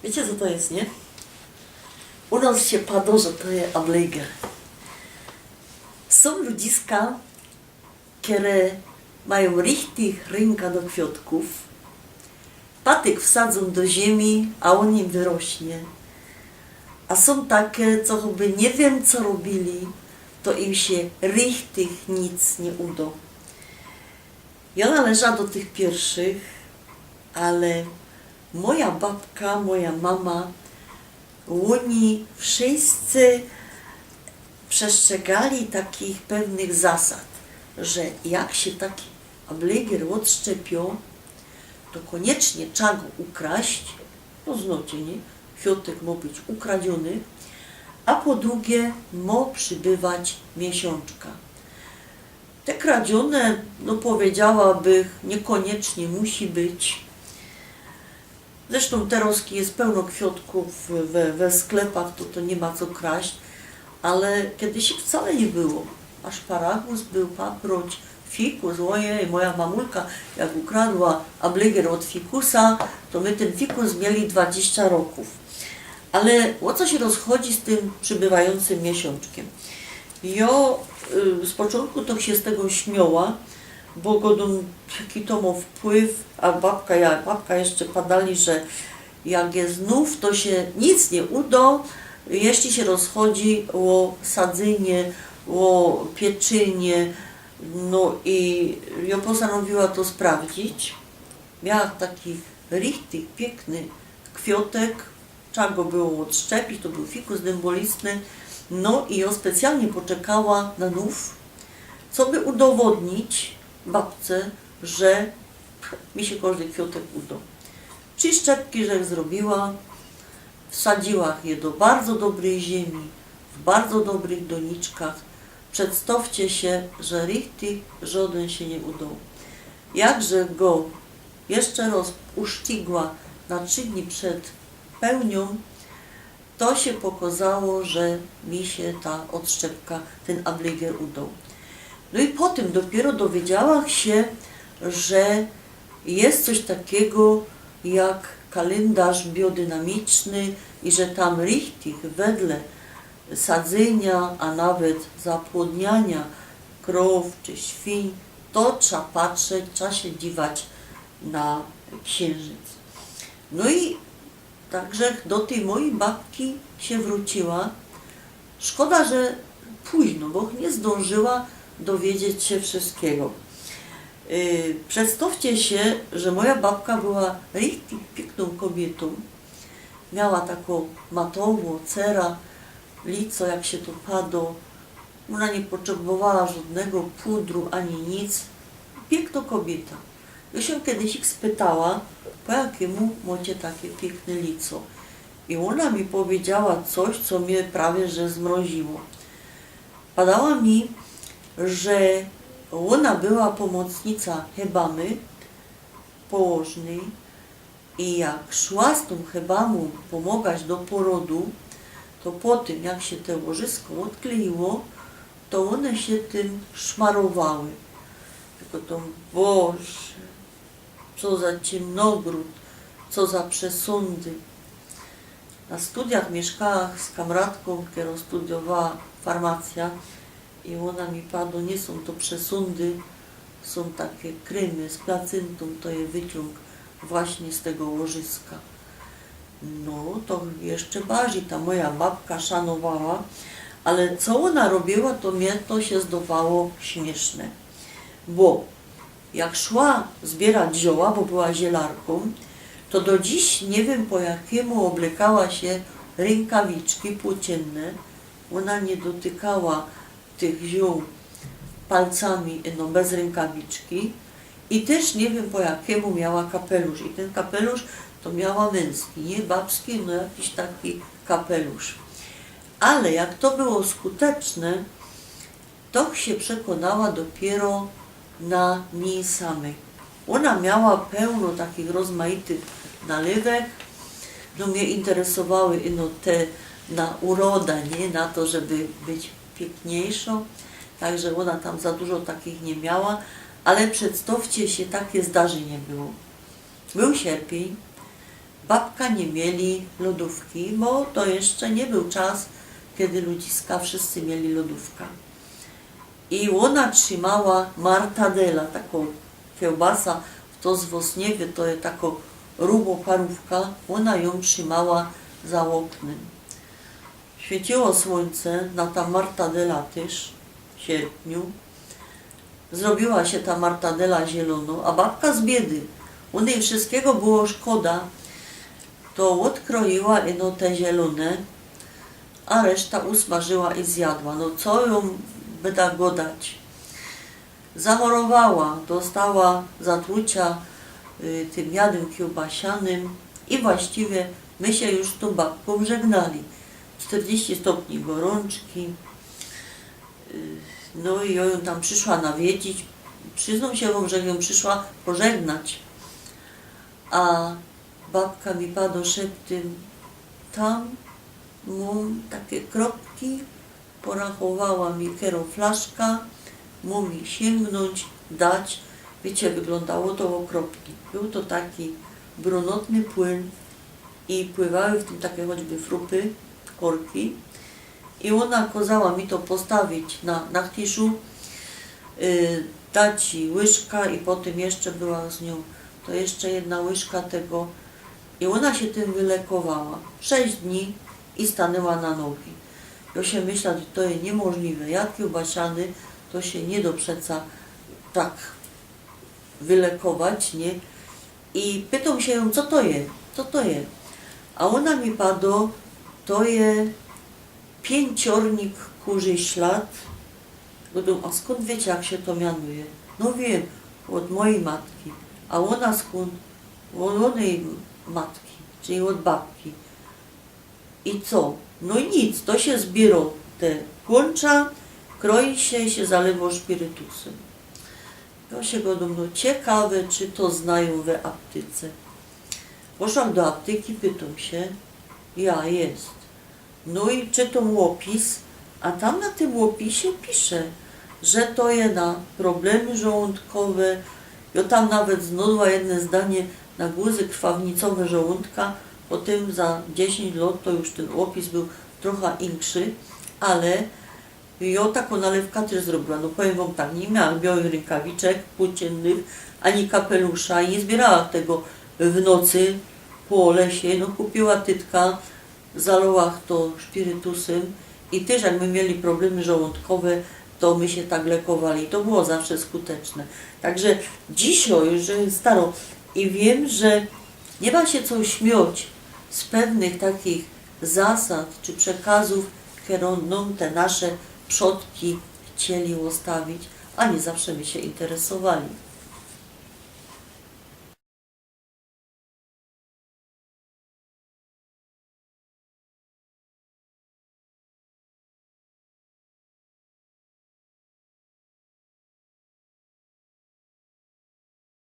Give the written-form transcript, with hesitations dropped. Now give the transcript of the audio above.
Wiecie, co to jest, nie? U nas się padło, że to jest ableger. Są ludziska, które mają richtig rynka do kwiatków. Patyk wsadzą do ziemi, a on im wyrośnie. A są takie, co choćby nie wiem, co robili, to im się richtig nic nie uda. Ja należała do tych pierwszych, ale moja babka, moja mama, oni wszyscy przestrzegali takich pewnych zasad, że jak się taki ableger odszczepią, to koniecznie trzeba go ukraść, no znacie, nie? Kwiatek ma być ukradziony, a po drugie ma przybywać miesiączka. Te kradzione, no powiedziałabym, niekoniecznie musi być. Zresztą teraz jest pełno kwiatków we sklepach, to nie ma co kraść, ale kiedyś ich wcale nie było. Aszparagus był, paproć, fikus, ojej, moja mamulka jak ukradła ableger od fikusa, to my ten fikus mieli 20 roków. Ale o co się rozchodzi z tym przybywającym miesiączkiem? Ja z początku to się z tego śmiała, bo godą jaki to ma wpływ, a babka jeszcze padali, że jak jest znów, to się nic nie uda, jeśli się rozchodzi o sadzenie, o pieczynie. No i ja postanowiła to sprawdzić. Miała taki richtig piękny kwiatek, trzeba go było odszczepić, to był fikus dębolistny. No i ja specjalnie poczekała na nów, co by udowodnić babce, że mi się każdy kwiatek uda. 3 szczepki, że zrobiła, wsadziła je do bardzo dobrej ziemi, w bardzo dobrych doniczkach. Przedstawcie się, że richtig żaden się nie udał. Jakże go jeszcze raz uszczigła na 3 dni przed pełnią, to się pokazało, że mi się ta odszczepka, ten ableger udał. No i potem dopiero dowiedziałam się, że jest coś takiego jak kalendarz biodynamiczny i że tam richtig wedle sadzenia, a nawet zapłodniania krow czy świń, to trzeba patrzeć, trzeba się dziwać na księżyc. No i także do tej mojej babki się wróciła. Szkoda, że późno, bo nie zdążyła dowiedzieć się wszystkiego. Przedstawcie się, że moja babka była richtig piękną kobietą. Miała taką matową cera, lico jak się to padło. Ona nie potrzebowała żadnego pudru ani nic. Piękna kobieta. Ja się kiedyś ich spytała, po jakiemu macie takie piękne lico. I ona mi powiedziała coś, co mnie prawie że zmroziło. Padała mi, że ona była pomocnica hebamy położnej i jak szła z tą hebamą pomagać do porodu, to po tym jak się te łożysko odkleiło, to one się tym szmarowały. Tylko to, Boże, co za ciemnogród, co za przesądy. Na studiach mieszkała z kamratką, która studiowała farmacja i ona mi padła, nie są to przesądy, są takie krymy z placyntą, to je wyciąg właśnie z tego łożyska. No to jeszcze bardziej ta moja babka szanowała, ale co ona robiła, to mnie to się zdawało śmieszne. Bo jak szła zbierać zioła, bo była zielarką, to do dziś nie wiem po jakiemu oblekała się rękawiczki płócienne. Ona nie dotykała tych ziół palcami, no bez rękawiczki. I też nie wiem po jakiemu miała kapelusz. I ten kapelusz to miała męski, nie babski, no jakiś taki kapelusz. Ale jak to było skuteczne, to się przekonała dopiero na niej samej. Ona miała pełno takich rozmaitych nalewek, no mnie interesowały no te na urodę, nie na to, żeby być piękniejszą, także ona tam za dużo takich nie miała, ale przedstawcie się, takie zdarzenie było. Był sierpień, babka nie mieli lodówki, bo to jeszcze nie był czas, kiedy ludziska wszyscy mieli lodówkę. I ona trzymała martadela, taką kiełbasa, kto z was nie wie, to jest taka ruboparówka, ona ją trzymała za oknem. Świeciło słońce na ta martadela też w sierpniu. Zrobiła się ta martadela zielono, a babka z biedy, u niej wszystkiego było szkoda, to odkroiła ino te zielone, a reszta usmażyła i zjadła. No co ją będę godać? Zachorowała, dostała zatrucia tym jadem kiełbasianym i właściwie my się już z tą babką żegnali. 40 stopni gorączki. No i ją tam przyszła nawiedzić. Przyznam się wam, że ją przyszła pożegnać. A babka mi padła szeptem, tam mam takie kropki, porachowała mi flaszka, mówi sięgnąć, dać. Wiecie, wyglądało to okropnie. Był to taki brunatny płyn i pływały w tym takie choćby frupy, korki. I ona kazała mi to postawić na chtiszu, dać ci łyżka i potem jeszcze była z nią to jeszcze jedna łyżka tego. I ona się tym wylekowała. 6 dni i stanęła na nogi. Ja się myślę, że to jest niemożliwe. Jak kiełbasiany, to się nie do przeca tak wylekować, nie? I pytam się ją, co to jest? Co to jest? A ona mi padła, to jest pięciornik kurzy ślad. Mówię, a skąd wiecie, jak się to mianuje? No wiem, od mojej matki. A ona skąd? Od jej matki, czyli od babki. I co? No i nic, to się zbiera te kłącza, kroi się i się zalewa spirytusem. Ja się go no ciekawe, czy to znają w aptece. Poszłam do apteki, pytam się, ja jest. No i czytam opis, a tam na tym opisie pisze, że to jest na problemy żołądkowe. Ja tam nawet znalazła jedno zdanie na guzy krwawnicowe żołądka, potem za 10 lat to już ten opis był trochę większy, ale ja taką nalewkę też zrobiła. No powiem wam tak, nie miałam białych rękawiczek płóciennych, ani kapelusza i nie zbierała tego w nocy po lesie. No kupiła tytka, zalała to spirytusem i też jak my mieli problemy żołądkowe, to my się tak lekowali. To było zawsze skuteczne. Także dzisiaj już jest staro i wiem, że nie ma się co śmiać z pewnych takich zasad czy przekazów, które nam te nasze przodki chcieli ustawić, a nie zawsze my się interesowali.